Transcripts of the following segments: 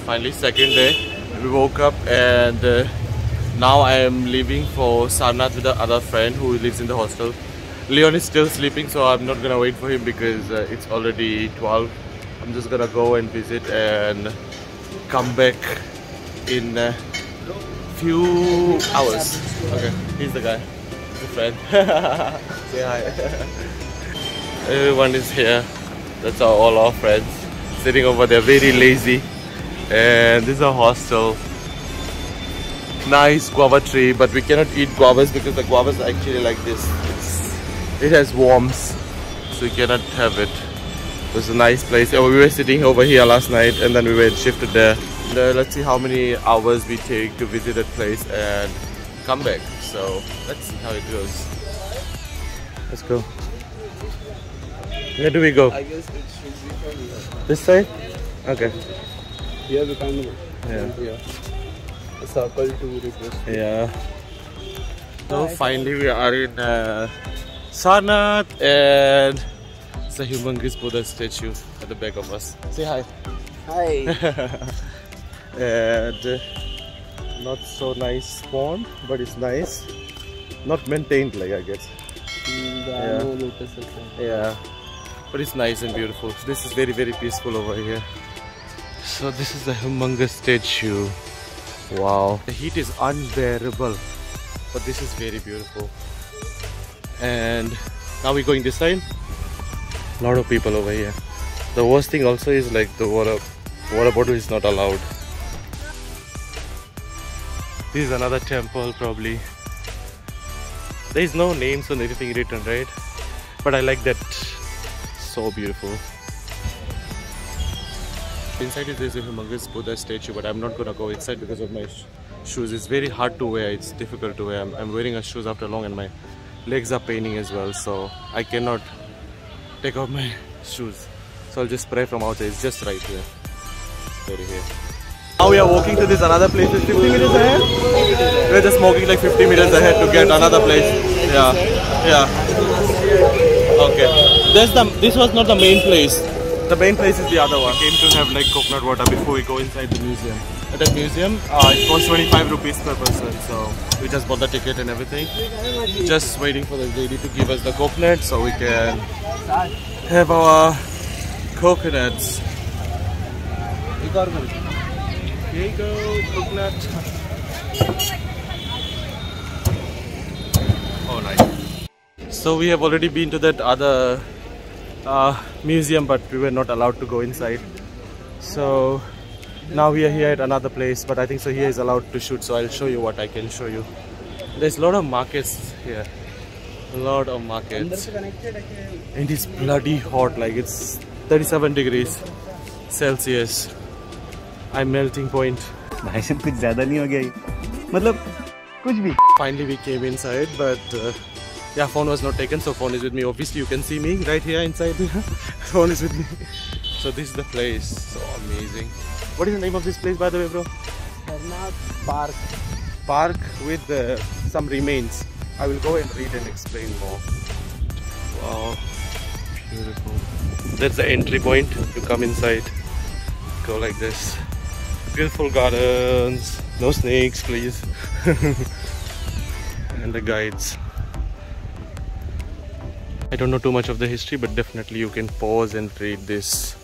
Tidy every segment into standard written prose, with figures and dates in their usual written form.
finally second day. We woke up and now I am leaving for Sarnath with the other friend who lives in the hostel. Leon is still sleeping, so I'm not gonna wait for him because it's already 12. I'm just gonna go and visit and come back in a few hours. Okay, he's the guy, the friend. Say hi. Everyone is here. That's all our friends sitting over there, very lazy. And this is a hostel. Nice guava tree, but we cannot eat guavas because the guavas are actually like this. It has worms, so you cannot have it. It's a nice place. We were sitting over here last night and then we were shifted there. Let's see how many hours we take to visit that place and come back. So let's see how it goes. Let's go. Where do we go? I guess it should be from here. This side? Okay. Here we can go. Yeah. A circle to request. Yeah. So finally we are in Sarnath, and it's a humongous Buddha statue at the back of us. Say hi. Hi. And not so nice pond, but it's nice. Not maintained, like I guess. There are no lotuses. Yeah. But it's nice and beautiful. This is very, very peaceful over here. So this is a humongous statue. Wow. The heat is unbearable, but this is very beautiful. And now we're going this side. A lot of people over here. The worst thing also is like the water bottle is not allowed. This is another temple probably. There is no names or anything written, right? But I like that. So beautiful. Inside there's a humongous Buddha statue, but I'm not gonna go inside because of my shoes. It's very hard to wear. It's difficult to wear. I'm wearing a shoes after long and my legs are paining as well, so I cannot take out my shoes. So I'll just spray from outside. It's just right here. It's very here. Now we are walking to this another place. It's 50 meters ahead. We're just walking like 50 meters ahead to get another place. Yeah. Okay. This was not the main place. The main place is the other one. We came to have like coconut water before we go inside the museum. At that museum, it costs 25 rupees per person. So we just bought the ticket and everything. Just waiting for the lady to give us the coconut so we can have our coconuts. Here you go, coconut. Oh, nice. So we have already been to that other museum, but we were not allowed to go inside. So now we are here at another place, but I think so here is allowed to shoot, so I'll show you what I can show you. There's a lot of markets here. A lot of markets. And it's bloody hot, like it's 37 degrees Celsius. I'm melting point. Finally we came inside, but yeah, phone was not taken, so phone is with me. Obviously you can see me right here inside. Phone is with me. So this is the place. So amazing. What is the name of this place, by the way, bro? Sarnath Park. Park with some remains. I will go and read and explain more. Wow, beautiful. That's the entry point. You come inside, go like this. Beautiful gardens. No snakes, please. And the guides. I don't know too much of the history, but definitely you can pause and read this.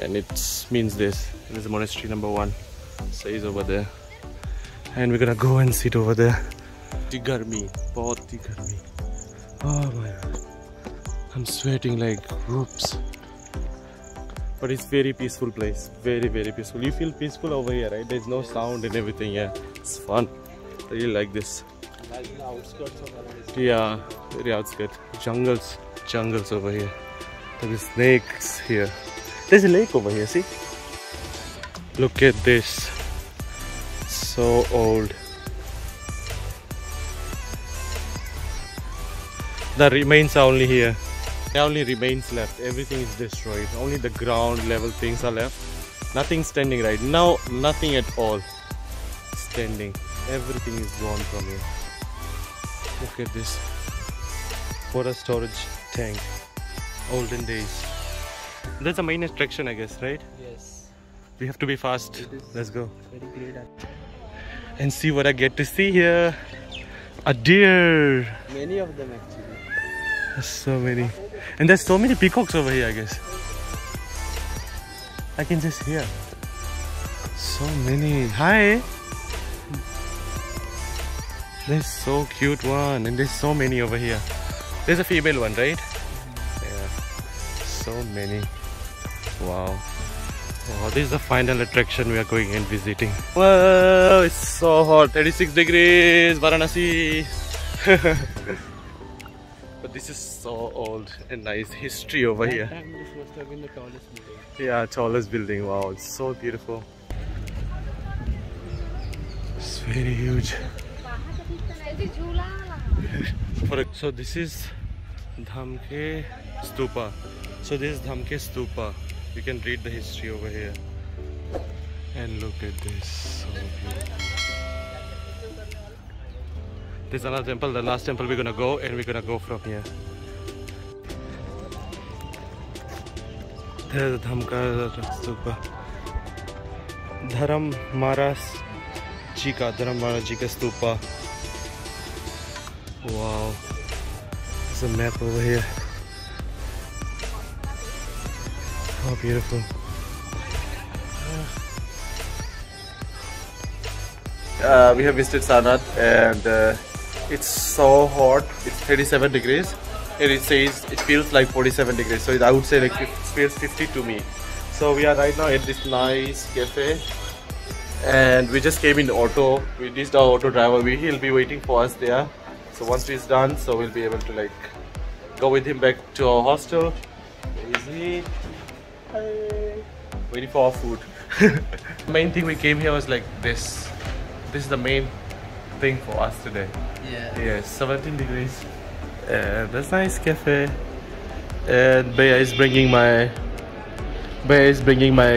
And it means this. It is monastery number 1. Says over there. And we're gonna go and sit over there. Garmi. Bahut hi garmi. Oh my god. I'm sweating like whoops. But it's very peaceful place. Very, very peaceful. You feel peaceful over here, right? There's no sound and everything. Yeah, it's fun. I really like this. Like the outskirts of our Yeah, very outskirts. Jungles over here. There are snakes here. There's a lake over here, see? Look at this. So old. The remains are only here. There are only remains left. Everything is destroyed. Only the ground level things are left. Nothing standing right now. Nothing at all standing. Everything is gone from here. Look at this. Water storage tank. Olden days. That's the main attraction, I guess, right? Yes. We have to be fast. It is Let's go. very great. And see what I get to see here. A deer. Many of them actually. There's so many. And there's so many peacocks over here, I guess. I can just hear. So many. Hi. There's so cute one. And there's so many over here. There's a female one, right? Yeah. So many. Wow. Oh, this is the final attraction we are going and visiting. Whoa, it's so hot. 36 degrees, Varanasi. But this is so old and nice history over here. That time this must have been the tallest building. Yeah, tallest building. Wow, it's so beautiful. It's very huge. So this is Dhamke Stupa. So this is Dhamke Stupa. You can read the history over here. And look at this. So beautiful. There's another temple, the last temple we're gonna go, and we're gonna go from here. There's Dhamka Stupa. Dharam Maharaj Ji ka Stupa. Wow. There's a map over here. How beautiful. We have visited Sarnath and it's so hot. It's 37 degrees and it says it feels like 47 degrees. So I would say like it feels 50 to me. So we are right now at this nice cafe and we just came in the auto. We reached our auto driver. He'll be waiting for us there. So once he's done, so we'll be able to like go with him back to our hostel. Where is he? Hey. Waiting for our food. The main thing we came here was like this. This is the main thing for us today. Yeah. Yes, 17 degrees. And that's nice cafe. And Bea is bringing my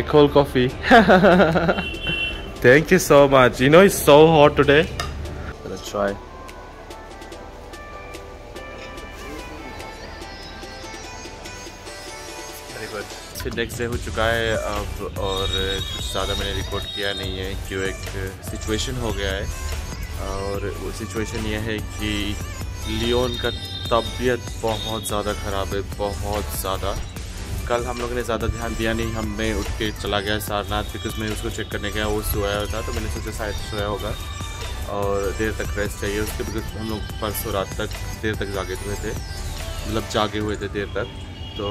cold coffee. Thank you so much. You know it's so hot today. Let's try. फिर next day हो चुका है अब और कुछ ज़्यादा मैंने record किया नहीं है क्यों एक सिचुएशन हो गया है और वो सिचुएशन ये है कि लियोन का तबीयत बहुत ज़्यादा ख़राब है, बहुत ज़्यादा। कल हम लोगों ने ज़्यादा ध्यान दिया नहीं, हमने उठ के चला गया सारनाथ बिकॉज मैं उसको चेक करने गया, वो सोया था तो मैंने सोचा शायद सोया होगा और देर तक रेस्ट चाहिए उसके बिकॉज हम लोग परसों रात तक देर तक जागे हुए थे, मतलब जागे हुए थे देर तक। तो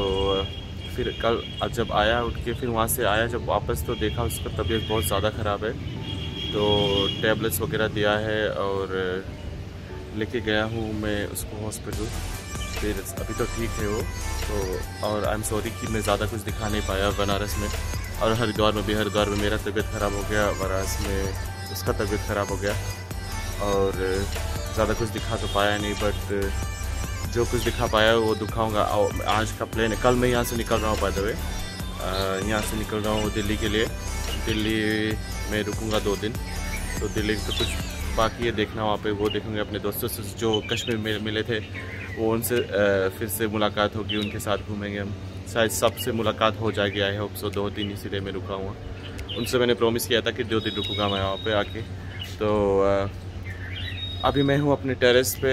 फिर कल जब आया उठ के फिर वहाँ से आया जब वापस तो देखा उसका तबीयत बहुत ज़्यादा ख़राब है तो टैबलेट्स वगैरह दिया है और लेके गया हूँ मैं उसको हॉस्पिटल। फिर अभी तो ठीक है वो तो, और आई एम सॉरी कि मैं ज़्यादा कुछ दिखा नहीं पाया बनारस में और हरिद्वार में भी। हरिद्वार में मेरा तबीयत ख़राब हो गया, वाराणसी में उसका तबीयत ख़राब हो गया और ज़्यादा कुछ दिखा तो पाया नहीं, बट जो कुछ दिखा पाया वो दिखाऊंगा। आज का प्लान है, कल मैं यहाँ से निकल रहा हूँ बाय द वे, यहाँ से निकल रहा हूँ दिल्ली के लिए। दिल्ली में रुकूंगा 2 दिन, तो दिल्ली तो कुछ बाकी है देखना वहाँ पे, वो देखेंगे। अपने दोस्तों से जो कश्मीर में मिले थे वो उनसे फिर से मुलाकात होगी, उनके साथ घूमेंगे हम। शायद सबसे मुलाकात हो जाएगी, आई होप सो। 2 दिन इसीलिए मैं रुका हुआ, उनसे मैंने प्रॉमिस किया था कि 2 दिन रुकूंगा मैं वहाँ पे आके। तो अभी मैं हूँ अपने टेरेस पे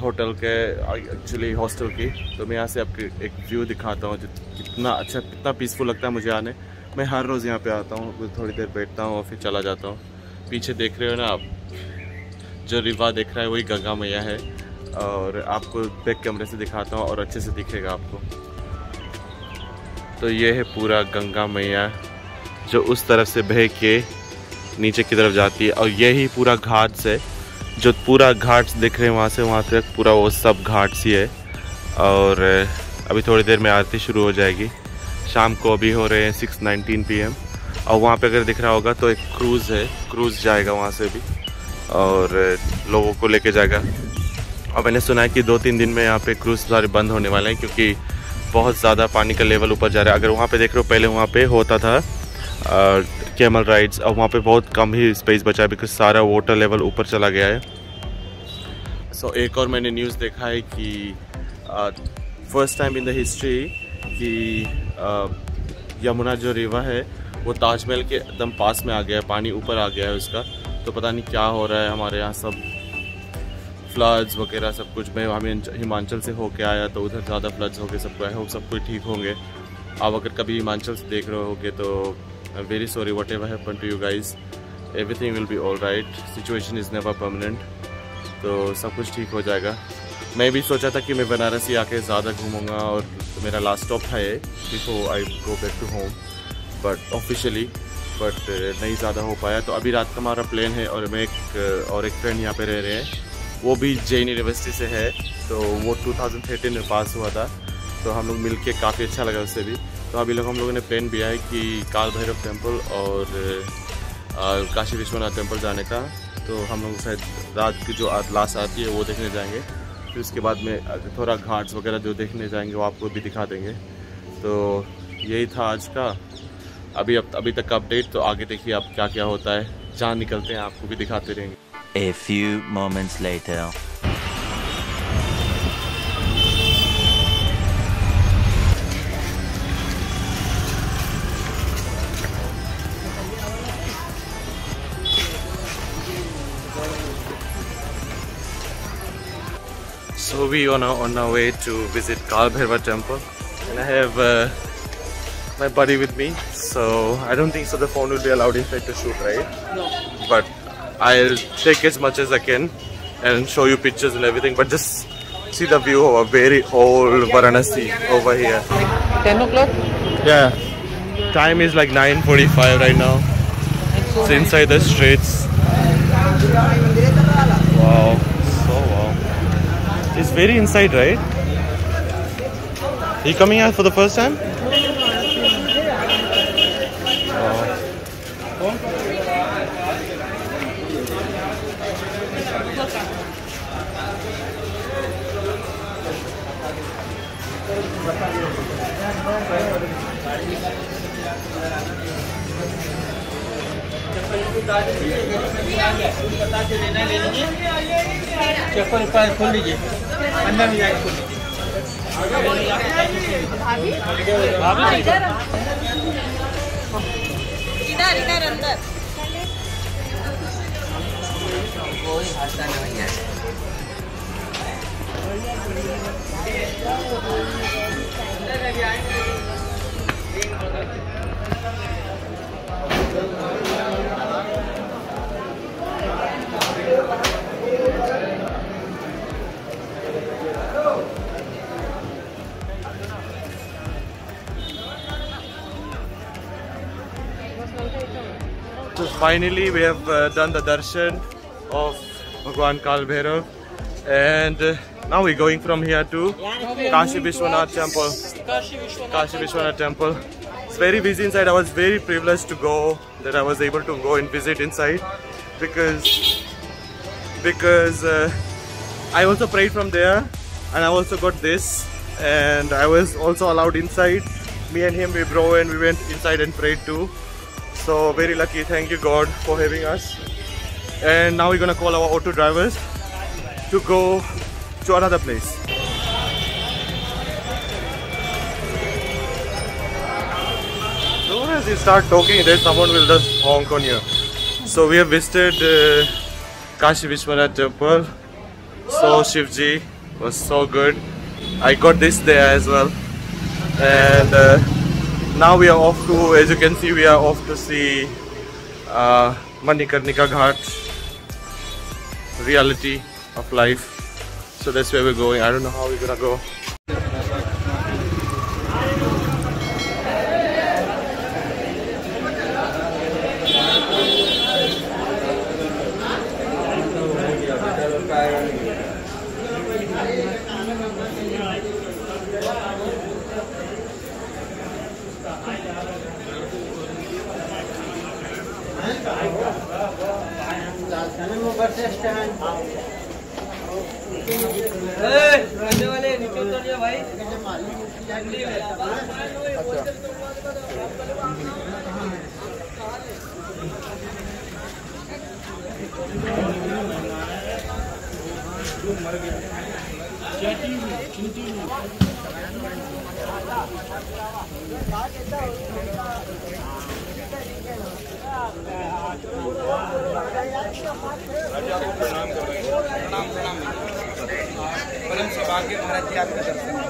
होटल के, एक्चुअली हॉस्टल की। तो मैं यहाँ से आपको एक व्यू दिखाता हूँ जो कितना अच्छा, कितना पीसफुल लगता है मुझे आने। मैं हर रोज़ यहाँ पे आता हूँ, थोड़ी देर बैठता हूँ और फिर चला जाता हूँ। पीछे देख रहे हो ना आप, जो रिवा देख रहा है वही गंगा मैया है और आपको बैक कैमरे से दिखाता हूँ और अच्छे से दिखेगा आपको। तो ये है पूरा गंगा मैया जो उस तरफ से बह के नीचे की तरफ जाती है और यही पूरा घाट से, जो पूरा घाट दिख रहे हैं वहाँ से वहाँ तक पूरा वो सब घाट सी है। और अभी थोड़ी देर में आरती शुरू हो जाएगी, शाम को अभी हो रहे हैं 6:19 PM। और वहाँ पे अगर दिख रहा होगा तो एक क्रूज़ है, क्रूज़ जाएगा वहाँ से भी और लोगों को लेके जाएगा। और मैंने सुना है कि 2-3 दिन में यहाँ पे क्रूज़ सारे बंद होने वाले हैं क्योंकि बहुत ज़्यादा पानी का लेवल ऊपर जा रहा है। अगर वहाँ पे देख रहे हो, पहले वहाँ पे होता था कैमल राइड्स, और वहाँ पे बहुत कम ही स्पेस बचा है बिकॉज सारा वाटर लेवल ऊपर चला गया है। सो एक और मैंने न्यूज़ देखा है कि first time in the history कि यमुना जो रिवर है वो ताजमहल के एकदम पास में आ गया है, पानी ऊपर आ गया है उसका। तो पता नहीं क्या हो रहा है हमारे यहाँ, सब फ्लड्स वगैरह सब कुछ। मैं हमें हिमाचल से होके आया तो उधर ज़्यादा फ्लड्स हो गए सबको। आई होप सब कुछ ठीक होंगे। आप अगर कभी हिमाचल से देख रहे होगे तो very sorry whatever happen to you guys. Everything will be all right, situation is never permanent, तो सब कुछ ठीक हो जाएगा। मैं भी सोचा था कि मैं बनारस ही आके ज़्यादा घूमूंगा और मेरा लास्ट स्टॉप था ये before I go back to home, but officially नहीं ज़्यादा हो पाया। तो अभी रात का हमारा प्लान है और मैं एक फ्रेंड यहाँ पे रह रहे हैं, वो भी जैन यूनिवर्सिटी से है। तो वो 2013 में पास हुआ था, तो हम लोग मिल के काफ़ी अच्छा लगा उससे भी। तो अभी हम लोगों ने प्लान किया है कि काल भैरव टेम्पल और काशी विश्वनाथ टेम्पल जाने का। तो हम लोग शायद रात की जो लास्ट आती है वो देखने जाएंगे, फिर उसके बाद में थोड़ा घाट्स वगैरह जो देखने जाएंगे वो आपको भी दिखा देंगे। तो यही था आज का अभी तक का अपडेट। तो आगे देखिए आप क्या क्या होता है, जहाँ निकलते हैं आपको भी दिखाते रहेंगे। A few moments later. So we are now on our way to visit Kal Bhairava temple, and I have my buddy with me. So I don't think so the phone will be allowed inside to shoot, right? No. But I'll take as much as I can and show you pictures and everything. But just see the view of a very old Varanasi over here. 10 o'clock? Yeah. Time is like 9:45 right now. It's inside the streets. Wow. So wow. It's very inside, right? Are you coming out for the first time? चप्पल ऊपर खोल लीजिए, अंदर में जाके खोल लीजिए। इधर अंदर। So finally we have done the darshan of Bhagwan Kal Bhairav, and now we're going from here to Kashi Vishwanath temple. Kashi Vishwanath temple. It's very busy inside. I was very privileged to go, that I was able to go and visit inside, because I also prayed from there, and I also got this, and I was also allowed inside. Me and him, we went inside and prayed too. So very lucky. Thank you God for having us. And now we're gonna call our auto drivers to go to another place. As soon as you start talking, then someone will just honk on you. So we have visited Kashi Vishwanath temple. So Shivji was so good. I got this there as well. And now we are off to, as you can see, we are off to see Manikarnika Ghat, reality of life. So that's where we're going. I don't know how we're gonna go. वाले नीचे उतर जाओ भाई। परम सौभाग्य भारत की आपके दर्शन।